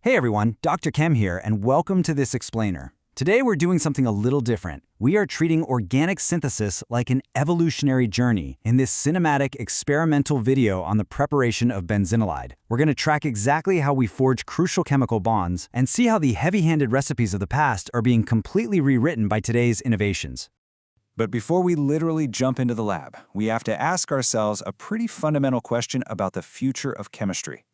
Hey everyone, Dr. Chem here, and welcome to this explainer. Today we're doing something a little different. We are treating organic synthesis like an evolutionary journey in this cinematic experimental video on the preparation of benzenilide. We're going to track exactly how we forge crucial chemical bonds and see how the heavy-handed recipes of the past are being completely rewritten by today's innovations. But before we literally jump into the lab, we have to ask ourselves a pretty fundamental question about the future of chemistry.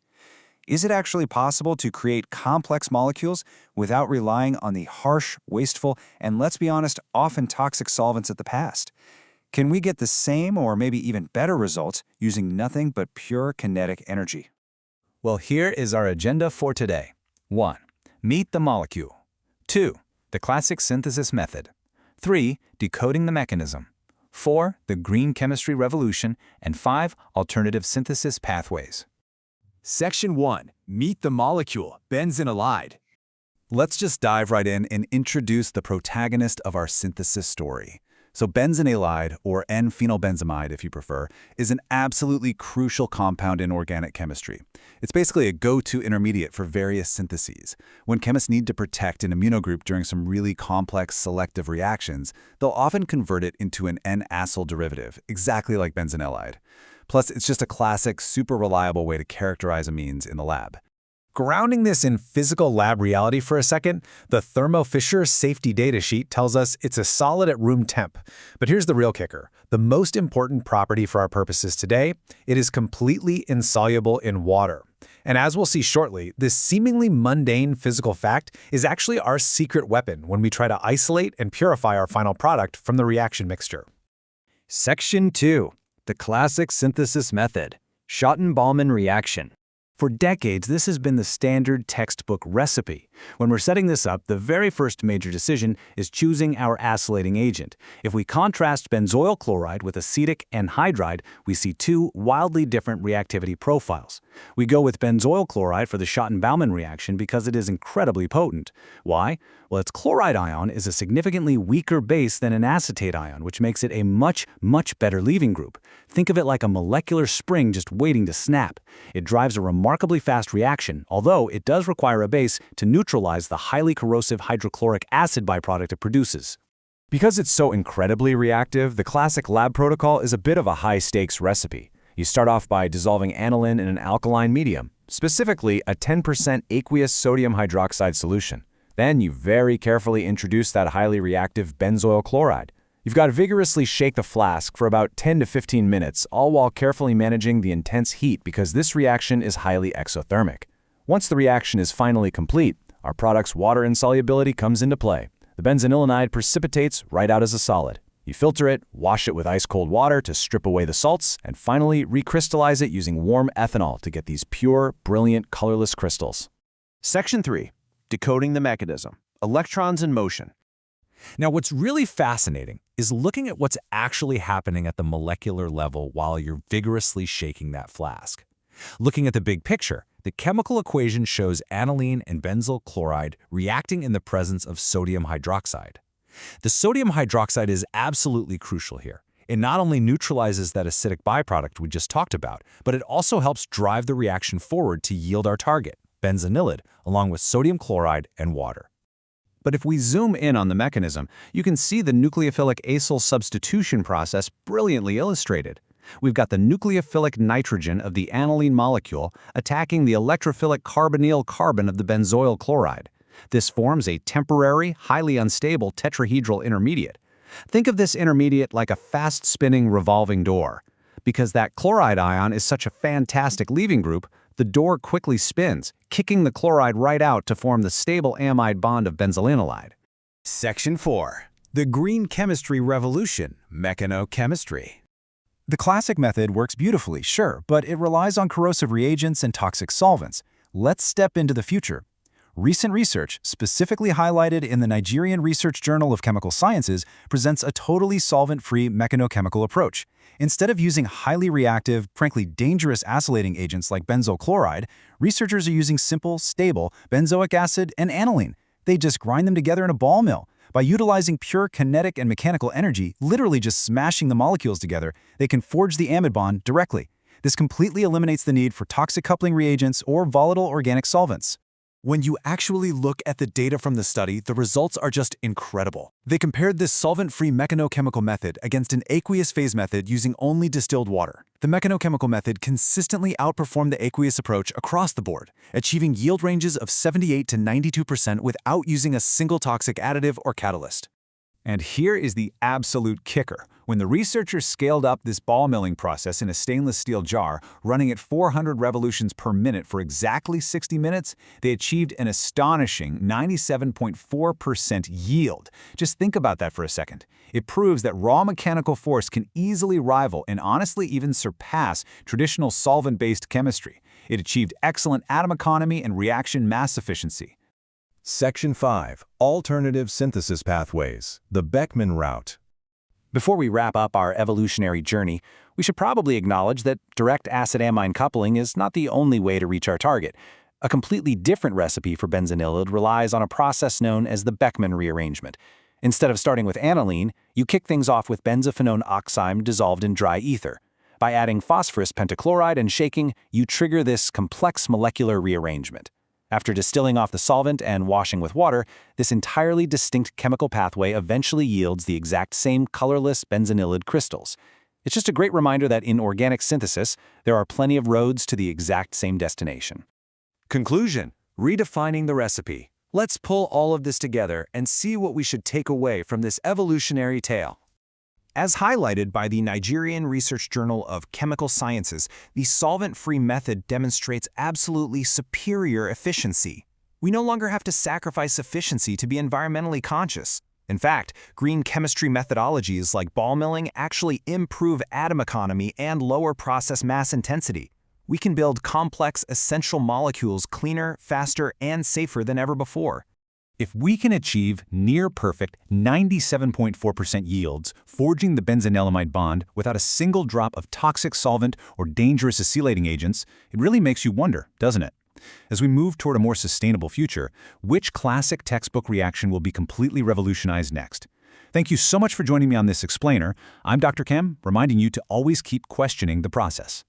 Is it actually possible to create complex molecules without relying on the harsh, wasteful, and let's be honest, often toxic solvents of the past? Can we get the same or maybe even better results using nothing but pure kinetic energy? Well, here is our agenda for today. 1. Meet the molecule. 2. The classic synthesis method. 3. Decoding the mechanism. 4. The green chemistry revolution. And 5. Alternative synthesis pathways. Section 1. Meet the molecule, benzenilide. Let's just dive right in and introduce the protagonist of our synthesis story. So benzanilide, or N-phenylbenzamide if you prefer, is an absolutely crucial compound in organic chemistry. It's basically a go-to intermediate for various syntheses. When chemists need to protect an immunogroup during some really complex selective reactions, they'll often convert it into an N-acyl derivative, exactly like benzanilide. Plus, it's just a classic, super reliable way to characterize amines in the lab. Grounding this in physical lab reality for a second, the Thermo Fisher safety data sheet tells us it's a solid at room temp. But here's the real kicker. The most important property for our purposes today, it is completely insoluble in water. And as we'll see shortly, this seemingly mundane physical fact is actually our secret weapon when we try to isolate and purify our final product from the reaction mixture. Section 2. The classic synthesis method. Schotten-Ballmann reaction. For decades, this has been the standard textbook recipe. When we're setting this up, the very first major decision is choosing our acylating agent. If we contrast benzoyl chloride with acetic anhydride, we see two wildly different reactivity profiles. We go with benzoyl chloride for the Schotten-Ballmann reaction because it is incredibly potent. Why? Well, its chloride ion is a significantly weaker base than an acetate ion, which makes it a much better leaving group. Think of it like a molecular spring just waiting to snap. It drives a remarkably fast reaction, although it does require a base to neutralize the highly corrosive hydrochloric acid byproduct it produces. Because it's so incredibly reactive, the classic lab protocol is a bit of a high-stakes recipe. You start off by dissolving aniline in an alkaline medium, specifically a 10% aqueous sodium hydroxide solution. Then you very carefully introduce that highly reactive benzoyl chloride. You've got to vigorously shake the flask for about 10 to 15 minutes, all while carefully managing the intense heat because this reaction is highly exothermic. Once the reaction is finally complete, our product's water insolubility comes into play. The benzanilide precipitates right out as a solid. You filter it, wash it with ice-cold water to strip away the salts, and finally recrystallize it using warm ethanol to get these pure, brilliant, colorless crystals. Section 3. Decoding the mechanism. Electrons in motion. Now, what's really fascinating is looking at what's actually happening at the molecular level while you're vigorously shaking that flask. Looking at the big picture, the chemical equation shows aniline and benzyl chloride reacting in the presence of sodium hydroxide. The sodium hydroxide is absolutely crucial here. It not only neutralizes that acidic byproduct we just talked about, but it also helps drive the reaction forward to yield our target, benzenilide, along with sodium chloride and water. But if we zoom in on the mechanism, you can see the nucleophilic acyl substitution process brilliantly illustrated. We've got the nucleophilic nitrogen of the aniline molecule attacking the electrophilic carbonyl carbon of the benzoyl chloride. This forms a temporary, highly unstable tetrahedral intermediate. Think of this intermediate like a fast-spinning revolving door. Because that chloride ion is such a fantastic leaving group, the door quickly spins, kicking the chloride right out to form the stable amide bond of benzylinilide. Section 4. The green chemistry revolution, mechanochemistry. The classic method works beautifully, sure, but it relies on corrosive reagents and toxic solvents. Let's step into the future. Recent research, specifically highlighted in the Nigerian Research Journal of Chemical Sciences, presents a totally solvent-free mechanochemical approach. Instead of using highly reactive, frankly dangerous acylating agents like benzoyl chloride, researchers are using simple, stable benzoic acid and aniline. They just grind them together in a ball mill. By utilizing pure kinetic and mechanical energy, literally just smashing the molecules together, they can forge the amide bond directly. This completely eliminates the need for toxic coupling reagents or volatile organic solvents. When you actually look at the data from the study, the results are just incredible. They compared this solvent-free mechanochemical method against an aqueous phase method using only distilled water. The mechanochemical method consistently outperformed the aqueous approach across the board, achieving yield ranges of 78 to 92% without using a single toxic additive or catalyst. And here is the absolute kicker. When the researchers scaled up this ball milling process in a stainless steel jar, running at 400 revolutions per minute for exactly 60 minutes, they achieved an astonishing 97.4% yield. Just think about that for a second. It proves that raw mechanical force can easily rival and honestly even surpass traditional solvent-based chemistry. It achieved excellent atom economy and reaction mass efficiency. Section 5. Alternative synthesis pathways. The Beckmann route. Before we wrap up our evolutionary journey, we should probably acknowledge that direct acid-amine coupling is not the only way to reach our target. A completely different recipe for benzanilide relies on a process known as the Beckmann rearrangement. Instead of starting with aniline, you kick things off with benzophenone oxime dissolved in dry ether. By adding phosphorus pentachloride and shaking, you trigger this complex molecular rearrangement. After distilling off the solvent and washing with water, this entirely distinct chemical pathway eventually yields the exact same colorless benzanilide crystals. It's just a great reminder that in organic synthesis, there are plenty of roads to the exact same destination. Conclusion: redefining the recipe. Let's pull all of this together and see what we should take away from this evolutionary tale. As highlighted by the Nigerian Research Journal of Chemical Sciences, the solvent-free method demonstrates absolutely superior efficiency. We no longer have to sacrifice efficiency to be environmentally conscious. In fact, green chemistry methodologies like ball milling actually improve atom economy and lower process mass intensity. We can build complex, essential molecules cleaner, faster, and safer than ever before. If we can achieve near-perfect 97.4% yields, forging the benzanilamide bond without a single drop of toxic solvent or dangerous acylating agents, it really makes you wonder, doesn't it? As we move toward a more sustainable future, which classic textbook reaction will be completely revolutionized next? Thank you so much for joining me on this explainer. I'm Dr. Chem, reminding you to always keep questioning the process.